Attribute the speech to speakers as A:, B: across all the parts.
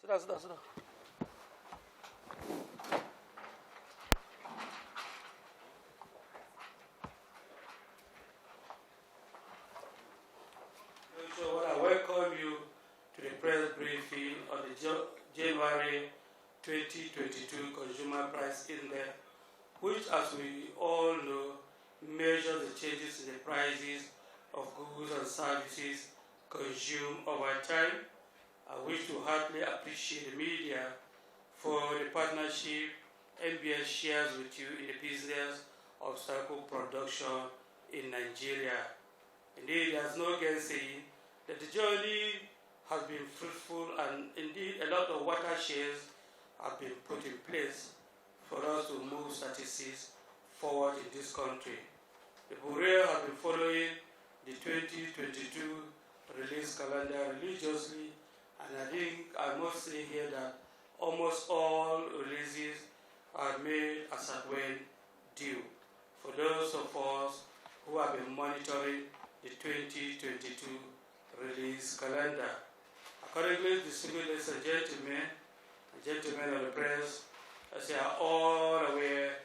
A: Sit down, sit down, sit down. So I welcome you to the press briefing on the January 2022 Consumer Price Index, which, as we all know, measures the changes in the prices of goods and services consumed over time. I wish to heartily appreciate the media for the partnership NBS shares with you in the business of circle production in Nigeria. Indeed, there's no gainsaying that the journey has been fruitful, and indeed a lot of watersheds have been put in place for us to move statistics forward in this country. The Bureau has been following the 2022 release calendar religiously, and I think I must say here that almost all releases are made as at when due. For those of us who have been monitoring the 2022 release calendar. Accordingly, distinguished ladies and gentlemen of the press, as you are all aware,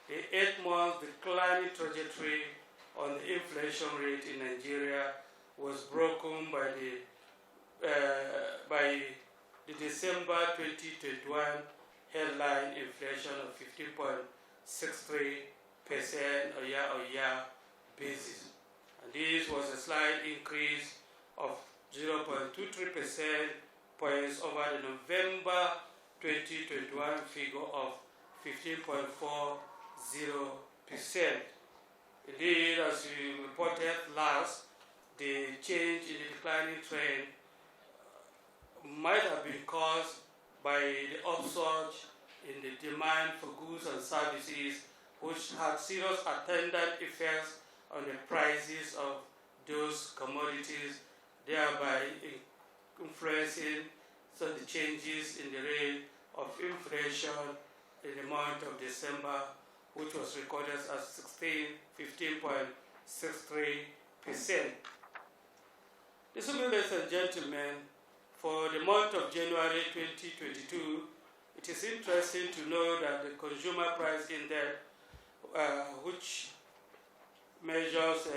A: the 8-month declining trajectory on the inflation rate in Nigeria was broken by the December 2021 headline inflation of 15.63% on year-on-year basis. And this was a slight increase of 0.23% points over the November 2021 figure of 15.40%. Indeed, as we reported last, the change in the declining trend might have been caused by the upsurge in the demand for goods and services, which had serious attendant effects on the prices of those commodities, thereby influencing the changes in the rate of inflation in the month of December, which was recorded as 15.63%. Ladies and gentlemen, for the month of January 2022, it is interesting to know that the Consumer Price Index, which measures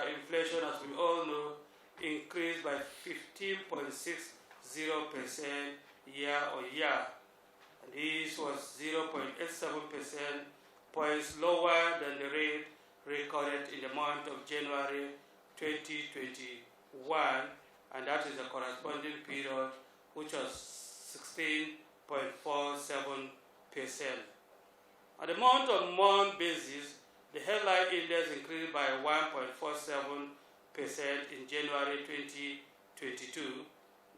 A: inflation, as we all know, increased by 15.60% year-on-year. And this was 0.87% points lower than the rate recorded in the month of January 2021, and that is the corresponding period, which was 16.47%. On the month-on-month basis, the headline index increased by 1.47% in January 2022.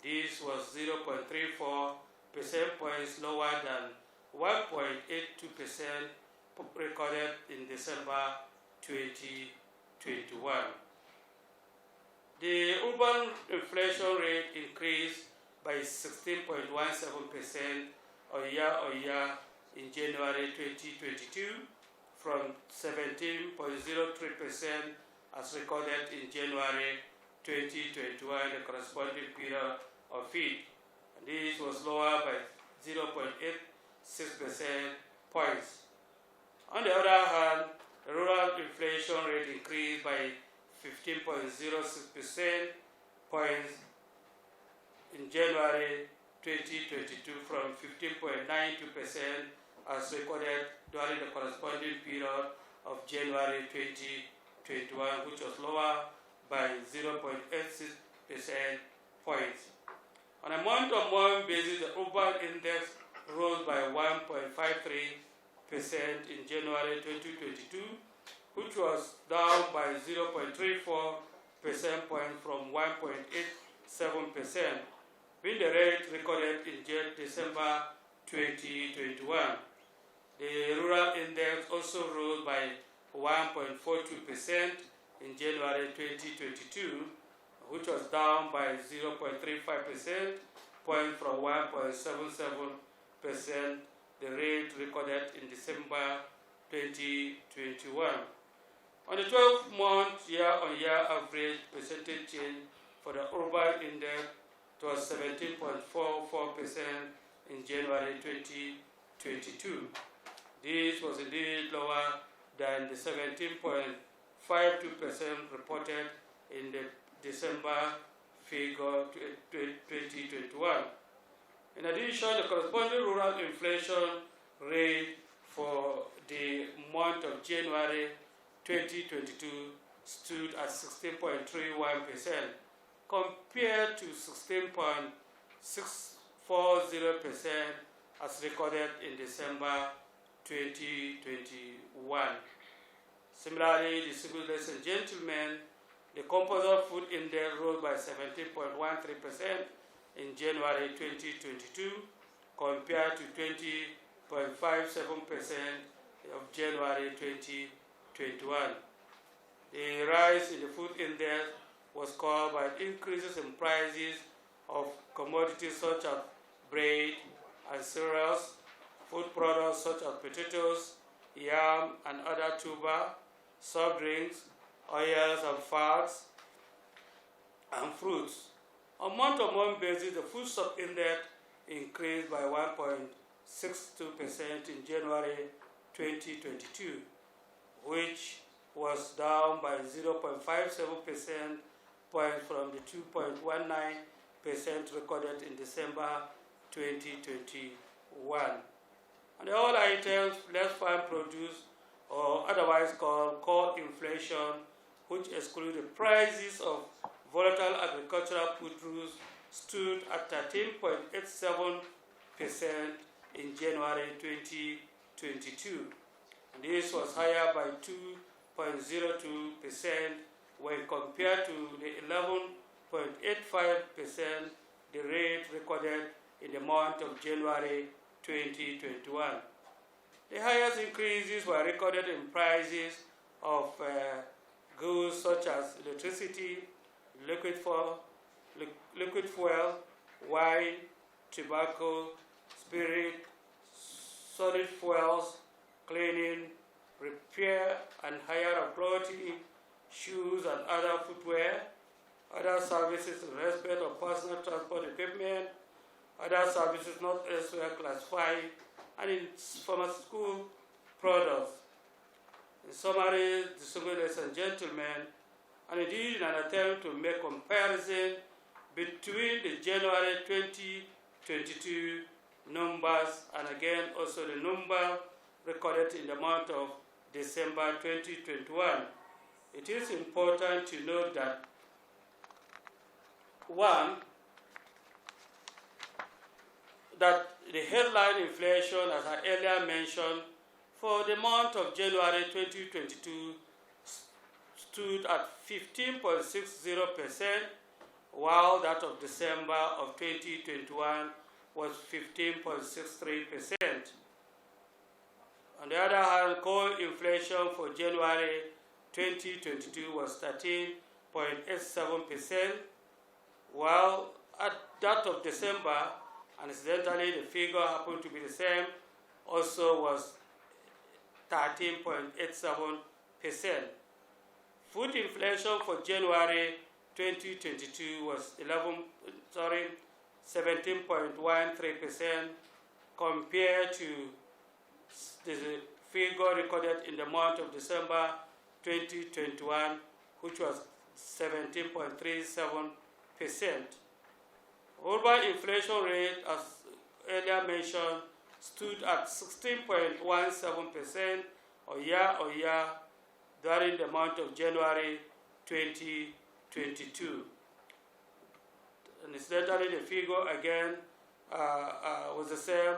A: This was 0.34% points lower than 1.82% recorded in December 2021. The urban inflation rate increased by 16.17% on year in January 2022 from 17.03% as recorded in January 2021, the corresponding period of it. And this was lower by 0.86% points. On the other hand, the rural inflation rate increased by 15.06% points in January 2022 from 15.92% as recorded during the corresponding period of January 2021, which was lower by 0.86% points. On a month-on-month basis, the urban index rose by 1.53% in January 2022, which was down by 0.34% point from 1.87%, being the rate recorded in December 2021. The rural index also rose by 1.42% in January 2022, which was down by 0.35% point from 1.77%, the rate recorded in December 2021. On the 12-month year-on-year average percentage change for the urban index, it was 17.44% in January 2022. This was indeed lower than the 17.52% reported in the December figure 2021. In addition, the corresponding rural inflation rate for the month of January 2022 stood at 16.31% compared to 16.640% as recorded in December 2021. Similarly, ladies and gentlemen, the composite food index rose by 17.13% in January 2022 compared to 20.57% of January 2021. The rise in the food index was caused by increases in prices of commodities such as bread and cereals, food products such as potatoes, yam and other tuber, soft drinks, oils and fats, and fruits. On month-to-month basis, the food stock index increased by 1.62% in January 2022, which was down by 0.57% points from the 2.19% recorded in December 2021. And all items less farm produce, or otherwise called core inflation, which exclude the prices of volatile agricultural produce, stood at 13.87% in January 2022. And this was higher by 2.02% when compared to the 11.85% the rate recorded in the month of January 2021. The highest increases were recorded in prices of goods such as electricity, liquid fuel, wine, tobacco, spirit, solid fuels, cleaning, repair and hire of clothing, shoes and other footwear, other services in respect of personal transport equipment, other services not elsewhere classified, and in pharmaceutical products. In summary, distinguished ladies and gentlemen, and indeed in an attempt to make comparison between the January 2022 numbers and again also the number recorded in the month of December 2021, it is important to note that one, that the headline inflation, as I earlier mentioned, for the month of January 2022 stood at 15.60%, while that of December of 2021 was 15.63%. On the other hand, core inflation for January 2022 was 13.87%, while at that of December, and incidentally the figure happened to be the same, also was 13.87%. Food inflation for January 2022 was 17.13% compared to the figure recorded in the month of December 2021, which was 17.37%. Urban inflation rate, as earlier mentioned, stood at 16.17% year during the month of January 2022. And incidentally, the figure again was the same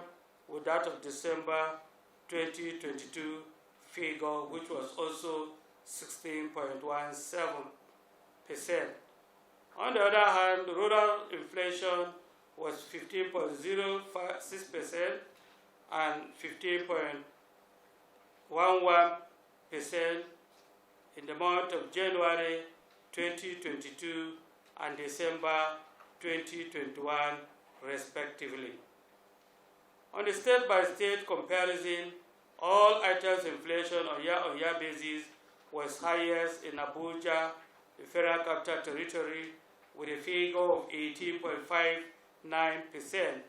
A: with that of December 2022 figure, which was also 16.17%. On the other hand, rural inflation was 15.06% and 15.11% in the month of January 2022 and December 2021, respectively. On the state-by-state comparison, all items inflation on year-on-year basis was highest in Abuja, the Federal Capital Territory, with a figure of 18.59%,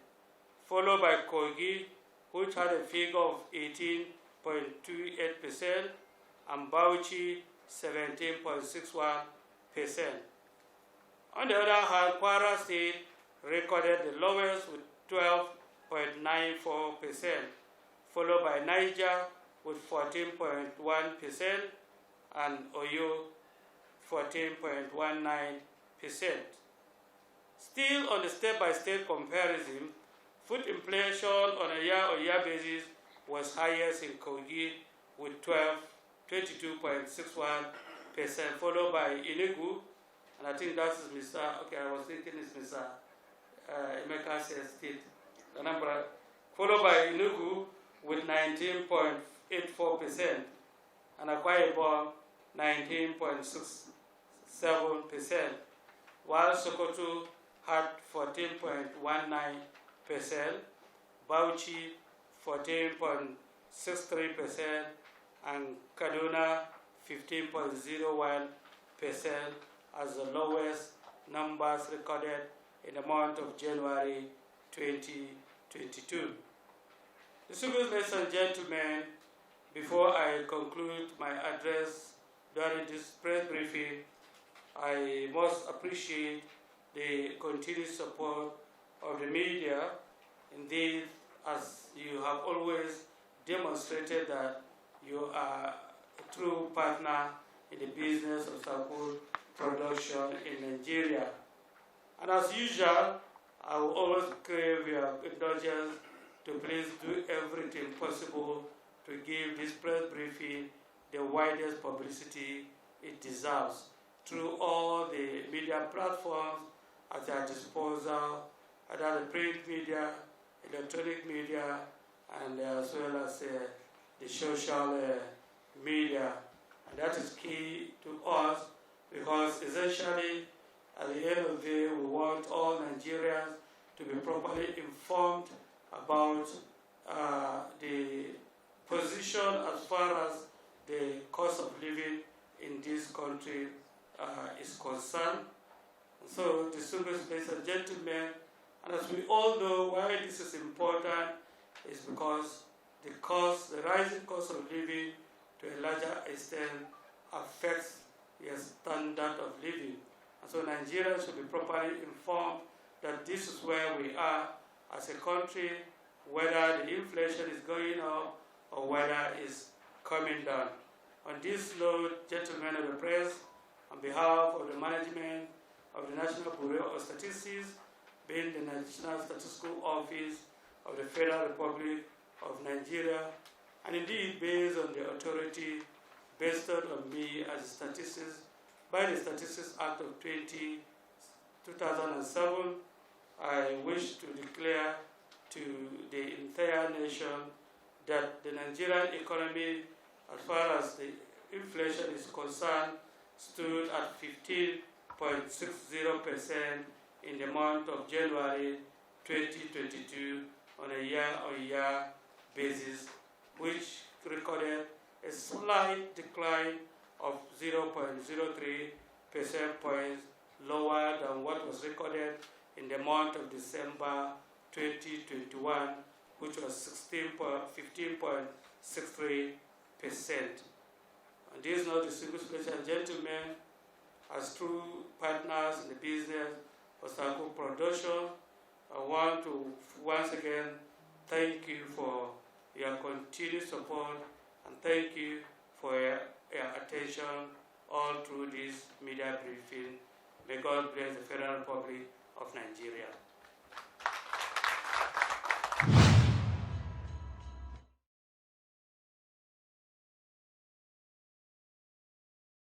A: followed by Kogi, which had a figure of 18.28%, and Bauchi, 17.61%. On the other hand, Kwara State recorded the lowest with 12.94%, followed by Niger with 14.1%, and Oyo 14.19%. Still on the state-by-state comparison, food inflation on a year-on-year basis was highest in Kogi with 22.61%, followed by Enugu, and I think that is Mr. Okay, I was thinking it's Mr. Emeka State, Anambra, followed by Enugu with 19.84%, and Akwa Ibom 19.67%, while Sokoto had 14.19%, Bauchi 14.63%, and Kaduna 15.01% as the lowest numbers recorded in the month of January 2022. Distinguished ladies and gentlemen, before I conclude my address during this press briefing, I must appreciate the continued support of the media. Indeed, as you have always demonstrated that you are a true partner in the business of charcoal production in Nigeria. And as usual, I will always crave your indulgence to please do everything possible to give this press briefing the widest publicity it deserves through all the media platforms at our disposal, either the print media, electronic media, and as well as the social media. And that is key to us because essentially at the end of the day we want all Nigerians to be properly informed about the position as far as the cost of living in this country is concerned. So, distinguished ladies and gentlemen, and as we all know, why this is important is because the rising cost of living to a larger extent affects their standard of living. And so Nigerians should be properly informed that this is where we are as a country, whether the inflation is going up or whether it's coming down. On this note, gentlemen of the press, on behalf of the management of the National Bureau of Statistics, being the National Statistical Office of the Federal Republic of Nigeria, and indeed based on the authority vested on me as a statistician by the Statistics Act of 2007, I wish to declare to the entire nation that the Nigerian economy, as far as the inflation is concerned, stood at 15.60% in the month of January 2022 on a year-on-year basis, which recorded a slight decline of 0.03 percentage points lower than what was recorded in the month of December 2021, which was 15.63%. On this note, distinguished ladies and gentlemen, as true partners in the business of charcoal production, I want to once again thank you for your continued support and thank you for your attention all through this media briefing. May God bless the Federal Republic of Nigeria.